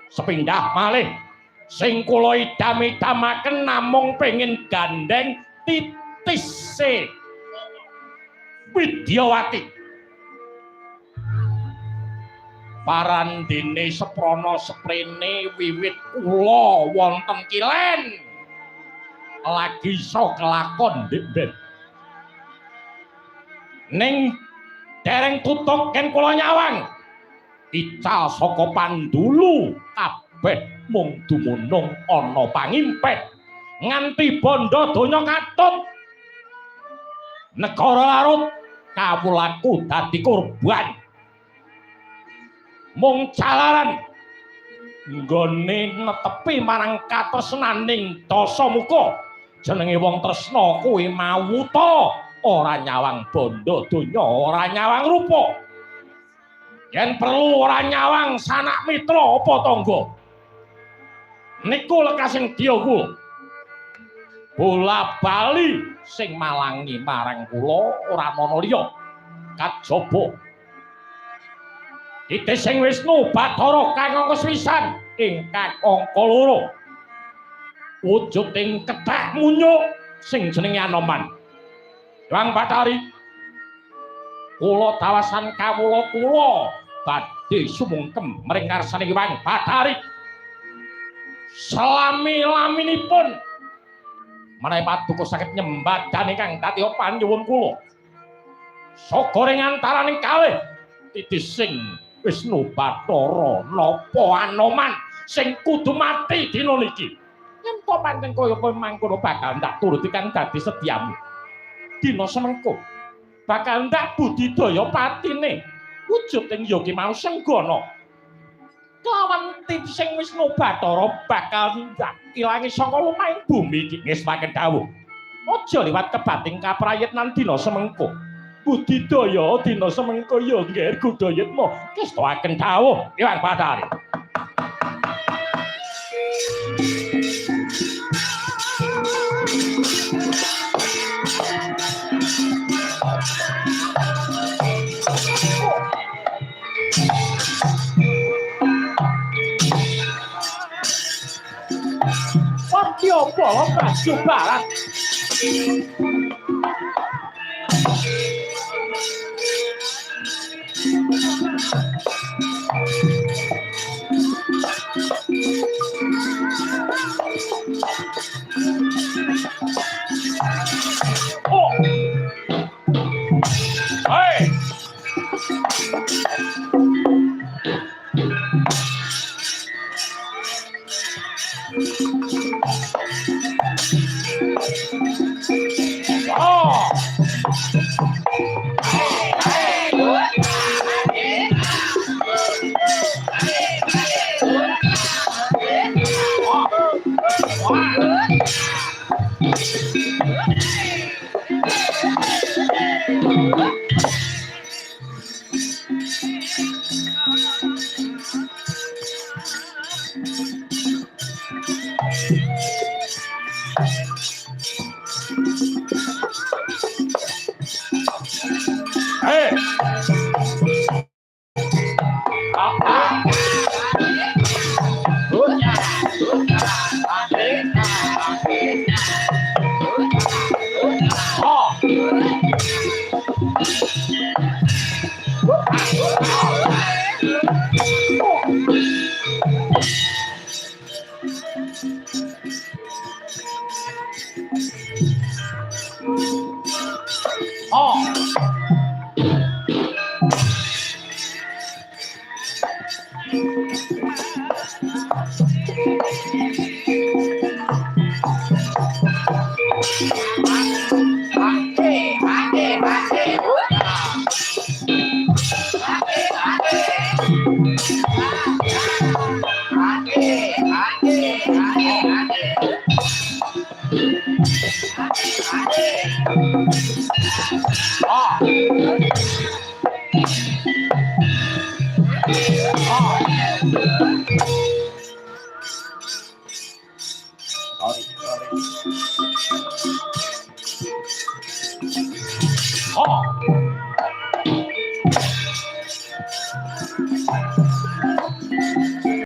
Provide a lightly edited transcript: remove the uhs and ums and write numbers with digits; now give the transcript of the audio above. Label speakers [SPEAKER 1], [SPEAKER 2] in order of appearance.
[SPEAKER 1] sepindah malih sing kula idam-idamaken namung pengin gandeng titise Widyawati. Parandene seprana seprene wiwit kula wonten kilen lagi iso kelakon Ndek. Ning dereng tutuk ken kula nyawang ical saka Pandulu kabeh mung dumunung ana pangimpet nganti bondo donya katut negara larut kawulaku dadi korban mung jalaran nggone netepi marang katresnaning Dasamuka jenenge wong tresna kuwi mawuta ora nyawang bondo donya ora nyawang rupa yen perlu ora nyawang sanak mitra apa tangga niku lekasing diyaku bola bali sing malangi marang kula ora ana liya kajaba Ite sing Wisnu Bathara kang keswisan ingkang angka 2 wujuding kethek munyuk sing jenenge Anoman. Wang Bathari kula dawasan kawula kula badhe sumungkem mring ngarsane Wang Bathari salami-laminipun menawi paduka saged nyembadani kang dadi panyuwun kula sagore antaraning kalih titis sing Wisnu Bathara napa Anoman sing kudu mati dina niki yen to pancen kaya kowe mangkono bakal ndak turuti kang dadi sediamu dina semengko bakal ndak budidaya patine wujud ing yogi mau senggana kelawan tip sing Wisnu Bathara bakal ndak ilangi saka lumahing bumi iki ngespaken dawuh aja liwat kebating kaprayitnan dina semengko budidaya dina semengko ya nggih Gudayatma kestaken dawuh Iwang Bathari. Watya Bala Baju Barat. Oh. Hey. Oh. Hey. Oh.